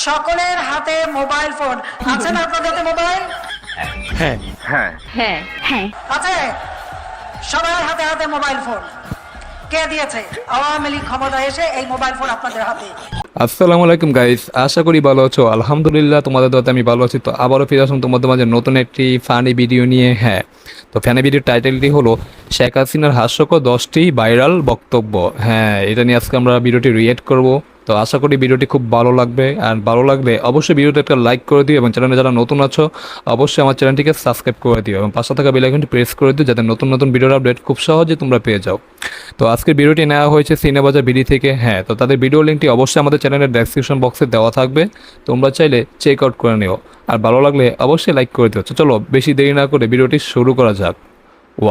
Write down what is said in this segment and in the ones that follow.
সকলের হাতে mobile phone আছে না? আপনাদের হাতে মোবাইল হ্যাঁ হ্যাঁ হ্যাঁ হ্যাঁ আছে? সবার হাতে হাতে মোবাইল ফোন কে দিয়েছে? আওয়ামী লীগ ক্ষমতায় এসে এই মোবাইল ফোন আপনাদের হাতে। আসসালামু আলাইকুম গাইস, আশা করি ভালো আছো। আলহামদুলিল্লাহ তোমাদের দোয়াতে আমি ভালো আছি। তো আবারও ফিরে আসলাম তোমাদের মাঝে নতুন একটি ফানি ভিডিও নিয়ে। হ্যাঁ, তো ফানি ভিডিওর টাইটেলটি হলো শেখ হাসিনার হাস্যকর 10টি ভাইরাল বক্তব্য। হ্যাঁ, এটা নিয়ে আজকে আমরা ভিডিওটি রিয়েক্ট করব। তো আশা করি ভিডিওটি খুব ভালো লাগবে, আর ভালো লাগলে অবশ্যই ভিডিওটা একটা লাইক করে দিও এবং চ্যানেলে যারা নতুন আছো অবশ্যই আমার চ্যানেলটিকে সাবস্ক্রাইব করে দিও এবং পাশে থাকা বেল আইকনটি প্রেস করে দিও যাতে নতুন নতুন ভিডিওর আপডেট খুব সহজে তোমরা পেয়ে যাও। তো আজকের ভিডিওটি নেওয়া হয়েছে সিনেবাজার বিডি থেকে। হ্যাঁ, তো তাদের ভিডিও লিঙ্কটি অবশ্যই আমাদের চ্যানেলের ডেসক্রিপশন বক্সে দেওয়া থাকবে, তোমরা চাইলে চেক আউট করে নিও। আর ভালো লাগলে অবশ্যই লাইক করে দিও। তো চলো বেশি দেরি না করে ভিডিওটি শুরু করা যাক।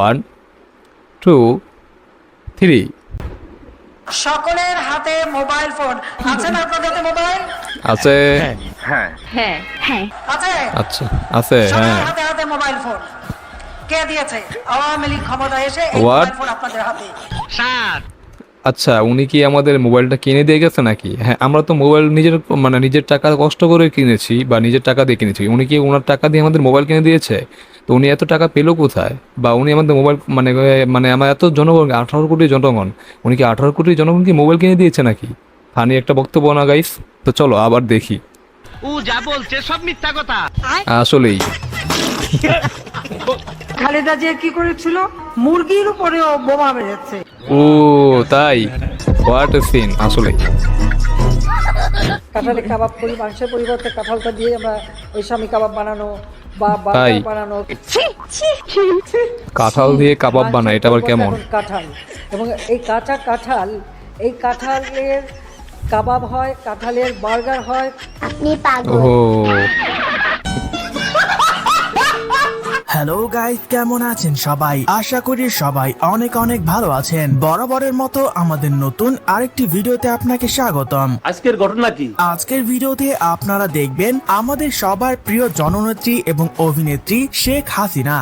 1 2 3। সকলের হাতে মোবাইল ফোন আছে না? আপনাদের হাতে মোবাইল আছে? হ্যাঁ হ্যাঁ হ্যাঁ আছে? আচ্ছা, আছে। হ্যাঁ, সবার হাতে হাতে মোবাইল ফোন কে দিয়েছে? আওয়ামী লীগ ক্ষমতায় এসে এই What? মোবাইল ফোন আপনাদের হাতে। আচ্ছা, উনি কি আমাদের মোবাইলটা কিনে দিয়ে গেছে নাকি? হ্যাঁ, আমরা তো মোবাইল নিজের টাকা কষ্ট করে কিনেছি বা নিজের টাকা দিয়ে কিনেছি। উনি কি ওনার টাকা দিয়ে আমাদের মোবাইল কিনে দিয়েছে? তো উনি এত টাকা পেলো কোথায়? বা উনি আমাদের মোবাইল আমার এত জনগণ, 18 কোটি জনগণ, উনি কি 18 কোটি জনগণ কি মোবাইল কিনে দিয়েছে নাকি? ফানি একটা বক্তব্য না গাইস? তো চলো আবার দেখি। ও যা বলছে সব মিথ্যা কথা। আসলেই খালেদা জিয়া কি করেছিল? মুরগির উপরেও বোমা মেরেছে। ও তাই? What a scene! আসলেই কাঁঠালে কাবাব করি, মাংসের পরিবর্তে কাঁঠালটা দিয়ে আমরা ওই স্বামী কাবাব বানানো বা তাই? বার্গার বানানো। কাঁঠাল দিয়ে কাবাব বানায়, এটা আবার কেমন? কাঁঠাল এবং এই কাঁচা কাঁঠাল, এই কাঁঠালের কাবাব হয়, কাঁঠালের বার্গার হয়। ও হ্যালো গাইস, কেমন আছেন সবাই? আশা করি সবাই অনেক অনেক ভালো আছেন। বরাবরের মতো আমাদের নতুন আরেকটি ভিডিওতে আপনাকে স্বাগতম। আজকের ঘটনা কি? আজকের ভিডিওতে আপনারা দেখবেন আমাদের সবার প্রিয় জননেত্রী এবং অভিনেত্রী শেখ হাসিনা,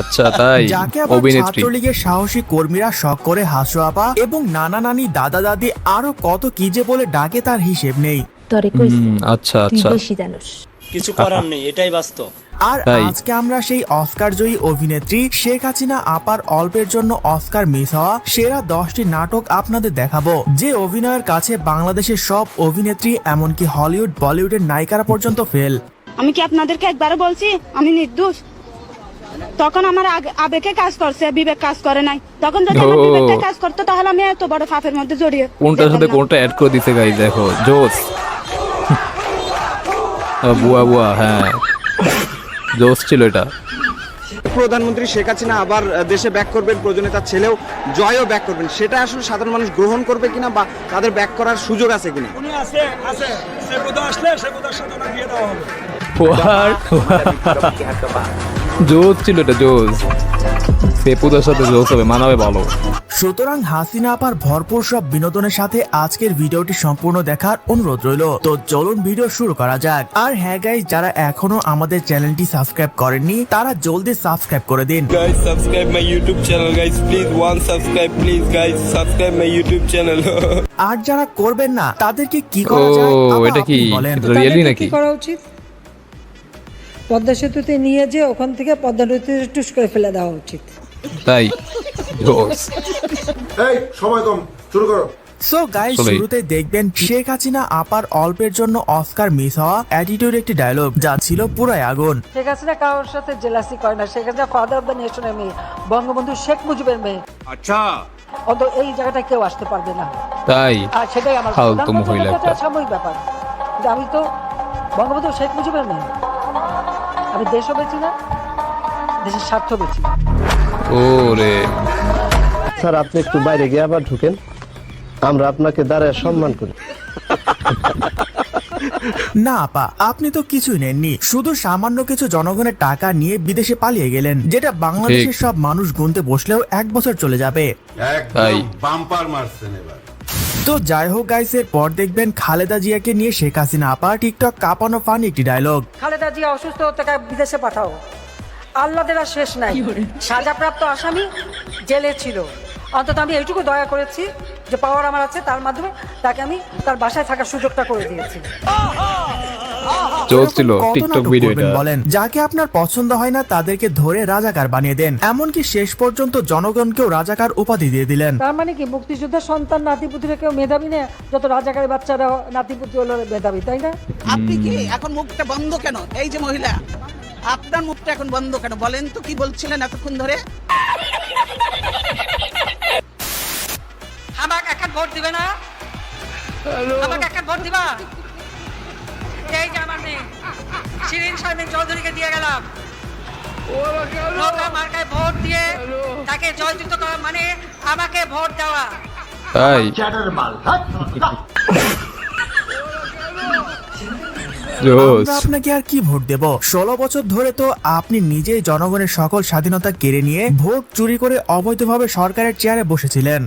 আচ্ছা তাই? যাকে আবার অভিনেত্রী? ছাত্রলীগের সাহসী কর্মীরা শখ করে হাসু আপা এবং নানা নানি দাদা দাদি আরো কত কি যে বলে ডাকে তার হিসেব নেই। তরে কইছি আচ্ছা তুই আচ্ছা। বেশি জানোস। কিছু করার নেই, এটাই বাস্তব। আর তাই? আজকে আমরা সেই অস্কার জয়ী অভিনেত্রী শেখ হাসিনা আপার অল্পের জন্য অস্কার মিস হওয়া সেরা 10টি নাটক আপনাদের দেখাবো, যে অভিনয়ের কাছে বাংলাদেশের সব অভিনেত্রী এমনকি হলিউড বলিউডের নায়িকারা পর্যন্ত ফেল। আমি কি আপনাদেরকে একবারও বলছি আমি নির্দোষ? তখন আমার আবেগে কাজ করছে, বিবেক কাজ করে নাই। তখন যদি আমার ও। বিবেকটা কাজ করতো তাহলে আমি এত বড় পাপের মধ্যে জড়িয়ে কোনটার সাথে যেতাম না। কোনটা অ্যাড করে দিতে গাইস, দেখো জোস। বুয়া বুয়া, হ্যাঁ জোস ছিল এটা। প্রধানমন্ত্রী শেখ হাসিনা আবার দেশে ব্যাক করবেন, প্রয়োজনে তার ছেলেও জয়ও ব্যাক করবেন, সেটা আসলে সাধারণ মানুষ গ্রহণ করবে কিনা বা তাদের ব্যাক করার সুযোগ আছে কিনা? জোস ছিল এটা, জোস। সেপুদার সাথে জোস হবে, মানাবে ভালো। সুতরাং হাসিনা আপার ভরপুর সব বিনোদনের সাথে আজকের ভিডিওটি সম্পূর্ণ দেখার অনুরোধ রইল। তো চলুন ভিডিও শুরু করা যাক। আর হ্যাঁ গাইস, যারা এখনো আমাদের চ্যানেলটি সাবস্ক্রাইব করেননি তারা জলদি সাবস্ক্রাইব করে দিন। Guys, subscribe my YouTube channel, guys. Please, one subscribe, please, guys. Subscribe my YouTube channel. আর যারা করবেন না তাদেরকে কি করা যায় ও আবার এটা কি আপনি বলেন। রিয়েলি নাকি? কি করা উচিত? পদ্মা সেতুতে নিয়ে যে ওখান থেকে পদ্মা নদীতে টুস করে ফেলে দেওয়া উচিত। তাই? জোস। এই সময় কম, শুরু করো। সো গাইস, চলেই। শুরুতে দেখবেন শেখ হাসিনা আপার অল্পের জন্য অস্কার মিস হওয়া অ্যাটিটিউড একটি ডায়লগ, যা ছিল পুরাই আগুন। শেখ হাসিনা কারোর সাথে জেলাসি করে না। Sheikh Hasina father of the নেশনের মেয়ে, বঙ্গবন্ধু শেখ মুজিবের মেয়ে। আচ্ছা, অত এই জায়গাটা কেউ আসতে পারবে না। তাই? আর সেটাই আমার ফালতু প্রধানমন্ত্রীর মহিলা কাছে একটা। সাময়িক ব্যাপার, কিন্তু আমি তো বঙ্গবন্ধু শেখ মুজিবের মেয়ে। আমি দেশও বেচি না, দেশের স্বার্থ বেচি না। ও রে। স্যার, আপনি একটু বাইরে গিয়ে আবার ঢুকেন, আমরা আপনাকে দাঁড়ায় সম্মান করি। না আপা, আপনি তো কিছুই নেননি, শুধু সামান্য কিছু জনগণের টাকা নিয়ে বিদেশে পালিয়ে গেলেন, যেটা বাংলাদেশের সব মানুষ গুনতে বসলেও 1 বছর চলে যাবে। তাই? বাম্পার মারছেন এবার। তো যাই হোক গাইস, এর পর দেখবেন খালেদা জিয়াকে নিয়ে শেখ হাসিনা আপা টিকটক কাঁপানো ফানি একটি ডায়লগ। খালেদা জিয়া অসুস্থ, তাকে বিদেশে পাঠাও। আল্লাদের আর শেষ নাই। সাজাপ্রাপ্ত আসামি জেলে ছিল, অন্তত আমি এইটুকু দয়া করেছি যে পাওয়ার আমার আছে, তার মাধ্যমে তাকে আমি তার বাসায় থাকার সুযোগটা করে দিয়েছি। জোস ছিল কত টিকটক নাটক ভিডিওটা। করবেন বলেন? যাকে আপনার পছন্দ হয় না তাদেরকে ধরে রাজাকার বানিয়ে দেন, এমনকি শেষ পর্যন্ত জনগণকেও রাজাকার উপাধি দিয়ে দিলেন। তার মানে কি মুক্তিযোদ্ধার সন্তান নাতিপুতিরা কেউ মেধাবী না, যত রাজাকারের বাচ্চারা নাতিপুতি হলো মেধাবী, তাই না? আপনি কি এখন মুখটা বন্ধ কেন? এই যে মহিলা, আপনার মুখটা এখন বন্ধ কেন? বলেন তো কি বলছিলেন এতক্ষণ ধরে? আমাকে একটা ভোট দিবে না? আমাকে একটা ভোট দিবা? এই যে আমার মেয়ে শিরিন শারমিন চৌধুরীকে দিয়ে গেলাম, নৌকা মার্কায় ভোট দিয়ে তাকে জয়যুক্ত করা মানে আমাকে ভোট দেওয়া। তাই জোস। আমরা আপনাকে আর কি ভোট দেব? 16 বছর ধরে তো আপনি নিজেই জনগণের সকল স্বাধীনতা কেড়ে নিয়ে ভোট চুরি করে অবৈধভাবে সরকারের চেয়ারে বসেছিলেন।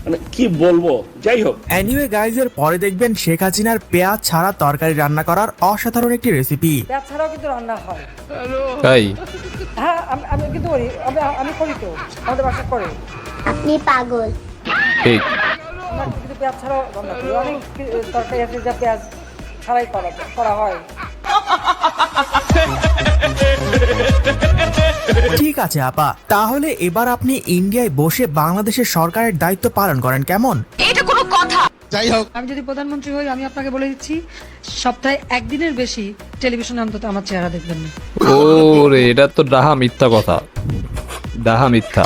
মানে কি বলবো, যাই হোক। এনিওয়ে গাইজ, এর পরে দেখবেন শেখ হাসিনার পেঁয়াজ ছাড়া তরকারি রান্না করার অসাধারণ একটি রেসিপি। পেঁয়াজ ছাড়াও কিন্তু রান্না হয়। তাই হ্যাঁ, আমি কিন্তু করি, আমি করি তো, আমাদের বাসা করে। আপনি পাগল। ঠিক। আমরা কিন্তু পেঁয়াজ ছাড়াও রান্না করি, অনেক তরকারি আছে যা পেঁয়াজ ছাড়াই করা হয়। ঠিক আছে আপা, তাহলে এবার আপনি ইন্ডিয়ায় বসে বাংলাদেশের সরকারের দায়িত্ব পালন করেন, কেমন? আমি যদি প্রধানমন্ত্রী হই, আমি আপনাকে বলে দিচ্ছি, সপ্তাহে একদিনের বেশি টেলিভিশনে অন্তত আমার চেহারা দেখবেন না। ওরে এটা তো ডাহা মিথ্যা কথা, ডাহা মিথ্যা।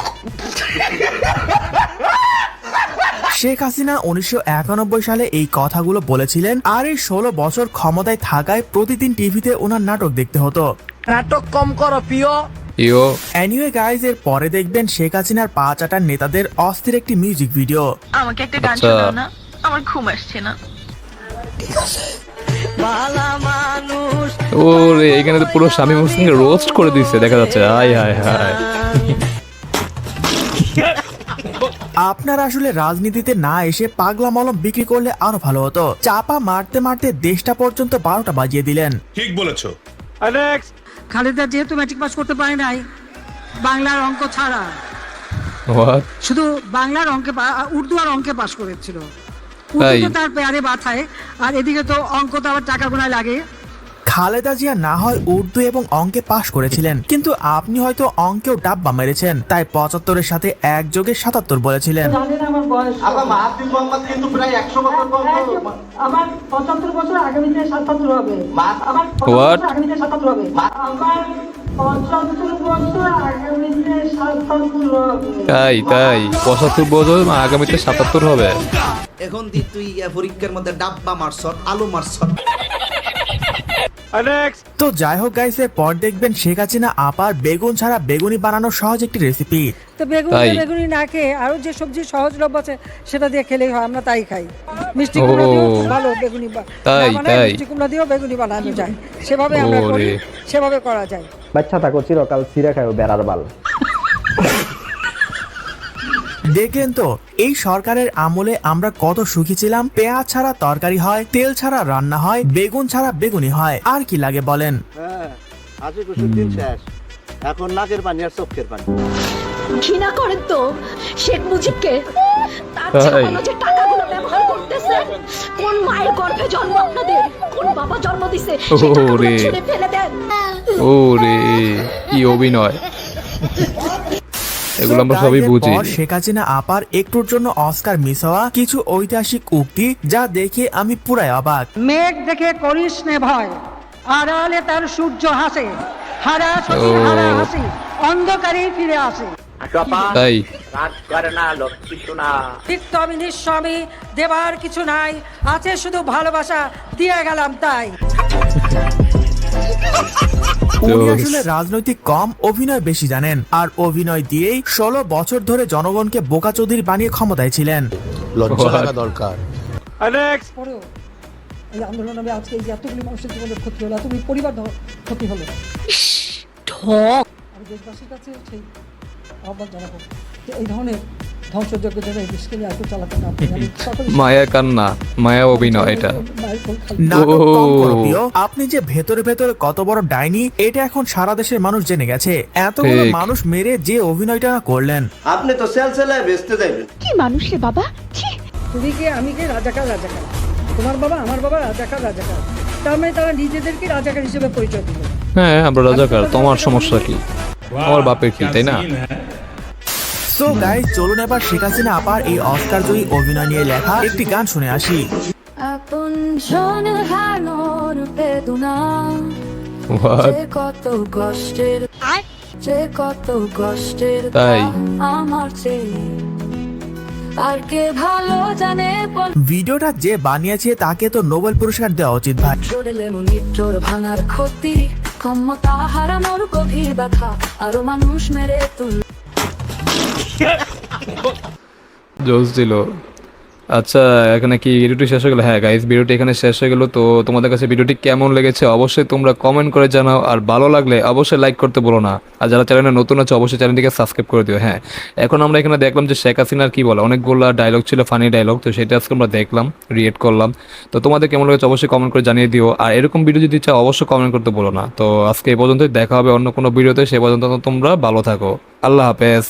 শেখ হাসিনা 1991 সালে এই কথাগুলো বলেছিলেন, আর এই 16 বছর ক্ষমতায় থাকায় প্রতিদিন টিভিতে ওনার নাটক দেখতে হতো। নাটক কম করো প্রিয়। ইয়ো এনিওয়ে গাইজ, এর পরে দেখবেন শেখ হাসিনার পা চাটার নেতাদের অস্থির একটি মিউজিক ভিডিও। আমাকে একটা গান আচ্ছা। শোনাও না, আমার ঘুম আসছে না। ওরে এখানে তো পুরো শামীম হোসেনকে রোস্ট করে দিচ্ছে দেখা যাচ্ছে। High high high. আপনারা আসলে রাজনীতিতে না এসে পাগলা মলম বিক্রি করলে আরো ভালো হতো। চাপা মারতে মারতে দেশটা পর্যন্ত 12টা বাজিয়ে দিলেন। ঠিক বলেছো। খালেদা যেহেতু ম্যাট্রিক পাস করতে পারে নাই বাংলার অঙ্ক ছাড়া, হোয়াট? শুধু বাংলার অঙ্কে উর্দু আর অঙ্কে পাস করেছিল। তাই? উর্দুতে তার পেয়ারে বাথায়, আর এদিকে তো অঙ্ক তো আবার টাকা গোনায় লাগে। খালেদা জিয়া না হয় উর্দু এবং অঙ্কে পাশ করেছিলেন, কিন্তু আপনি হয়তো অঙ্কেও ডাব্বা মেরেছেন, তাই 75-এর সাথে 1 যোগে 77 বলেছিলেন। আমার বয়স আমার 75 বছর, আগামীতে 77 হবে। আমার 75 What? বছর, আগামীতে 77 হবে। আমার 75 বছর, আগামীতে 77 হবে। তাই 75 বছর, আগামীতে 77 হবে। এখন তুই পরীক্ষার মধ্যে ডাব্বা মারছ, আলু মারছ। তো যাই হোক গাইস, এর পর দেখবেন শেখ হাসিনা আপার বেগুন ছাড়া বেগুনি বানানোর সহজ একটি রেসিপি। তো তাই? বেগুনি না খেয়ে আরো যে সবজি সহজলভ্য আছে সেটা দিয়ে খেলেই হয়, আমরা তাই খাই। মিষ্টি ও। কুমড়া দিয়েও ভালো বেগুনি তাই, না বানায়, তাই। মিষ্টি কুমড়া দিয়েও বেগুনি বানানো যায়, সেভাবে আমরা করি, ওরে। সেভাবে করা যায়। বাচ্চা থাকো চিরকাল ছিঁড়ে খাও বেড়ার বাল। দেখলেন তো এই সরকারের আমলে আমরা কত সুখী ছিলাম। পেঁয়াজ ছাড়া তরকারি হয়, তেল ছাড়া রান্না হয়, বেগুন ছাড়া বেগুনি হয়, আর কি লাগে বলেন? আজকে কুসুর দিন শেষ, এখন নাকের পানি আর চোখের পানি। ঘৃণা করেন তো শেখ মুজিবকে? তার তাই? ছাপানো যে টাকাগুলো ব্যবহার করতেছে, কোন মায়ের গর্ভে জন্ম আপনাদের, কোন বাবা জন্ম দিছে, সেই টাকাগুলো ওরে। ছুঁড়ে ফেলে দেন। ওরে কি অভিনয়, এগুলো আমরা সবই এর বুঝি। পর শেখ হাসিনা আপার একটুর জন্য অস্কার মিস হওয়া কিছু ঐতিহাসিক উক্তি, যা দেখে আমি পুরাই অবাক। মেঘ দেখে করিস নে ভয়, আড়ালে তার সূর্য হাসে, হারা সতী ও। হারা হাসি, অন্ধকারেই ফিরে আসে। তাই তিক্ত আমি নিঃস্ব আমি, দেবার কিছু নাই, আছে শুধু ভালোবাসা, দিয়ে গেলাম তাই। উনি জোস। আসলে রাজনৈতিক কম, অভিনয় বেশি জানেন, আর অভিনয় দিয়েই 16 বছর ধরে জনগণকে বোকাচোদির বানিয়ে ক্ষমতায় ছিলেন। লজ্জা লাগা দরকার। পরেও এই আন্দোলন হবে, আজকে এই যে এতগুলি মানুষের জীবনের ক্ষতি হলো, এতগুলি পরিবার ক্ষতি হলো, আমি দেশবাসীর কাছে সেই আহ্বান জানাবো যে এই ধরনের ধ্বংসযজ্ঞ যেন এই দেশকে নিয়ে আর কেউ চালাতে না পারে। আমি সকলের মায়া কান্না, মায়া অভিনয় এটা। মায়ের কোল খাই। নাটক কম ও। করো প্রিয়। আপনি যে ভেতরে ভেতরে কত বড় ডাইনি, এটা এখন সারা দেশের মানুষ জেনে গেছে। এতগুলো ঠিক। মানুষ মেরে যে অভিনয়টা করলেন। আপনি তো সেল সেলায় বেচতে যাইবেন। কি মানুষ রে বাবা, ছি। তুমি কে আমি কে রাজাকার তোমার বাবা আমার বাবা রাজাকার তার মানে তারা নিজেদেরকে রাজাকার হিসেবে পরিচয় দিল। হ্যাঁ আমরা রাজাকার, তোমার সমস্যা কি? আমার বাপের কি, তাই না? সো গাইস, চলুন এবার শেখ হাসিনা আপার এই অস্কার জয়ী অভিনয় নিয়ে লেখা একটি গান শুনে আসি। আপন জনের হানোর বেদনা What? যে কত কষ্টের তাই? আমার চেয়ে আর কে ভালো জানে বল ভিডিওটা যে বানিয়েছে তাকে তো নোবেল পুরস্কার দেওয়া উচিত ভাই। চড়লে মনিটর ভাঙার ক্ষতি ক্ষমতা হারানোর গভীর ব্যথা আরো মানুষ মেরে তুল জোস দিল। আচ্ছা, এখানে কি ভিডিওটি শেষ হয়ে গেল? হ্যাঁ গাইস, ভিডিওটি এখানে শেষ হয়ে গেল। তো তোমাদের কাছে ভিডিওটি কেমন লেগেছে অবশ্যই তোমরা কমেন্ট করে জানাও, আর ভালো লাগলে অবশ্যই লাইক করতে বলো না, আর যারা চ্যানেলে নতুন আছে অবশ্যই চ্যানেলটিকে সাবস্ক্রাইব করে দিও। হ্যাঁ, এখন আমরা এখানে দেখলাম যে শেখ হাসিনার কি বলে অনেকগুলো ডায়লগ ছিল, ফানি ডায়লগ, তো সেটা আজকে আমরা দেখলাম, রিয়েক্ট করলাম। তো তোমাদের কেমন লেগেছে অবশ্যই কমেন্ট করে জানিয়ে দিও, আর এরকম ভিডিও যদি চাও অবশ্যই কমেন্ট করতে বলো না। তো আজকে এই পর্যন্তই, দেখা হবে অন্য কোনো ভিডিওতে, সে পর্যন্ত তোমরা ভালো থাকো। আল্লাহ হাফেজ।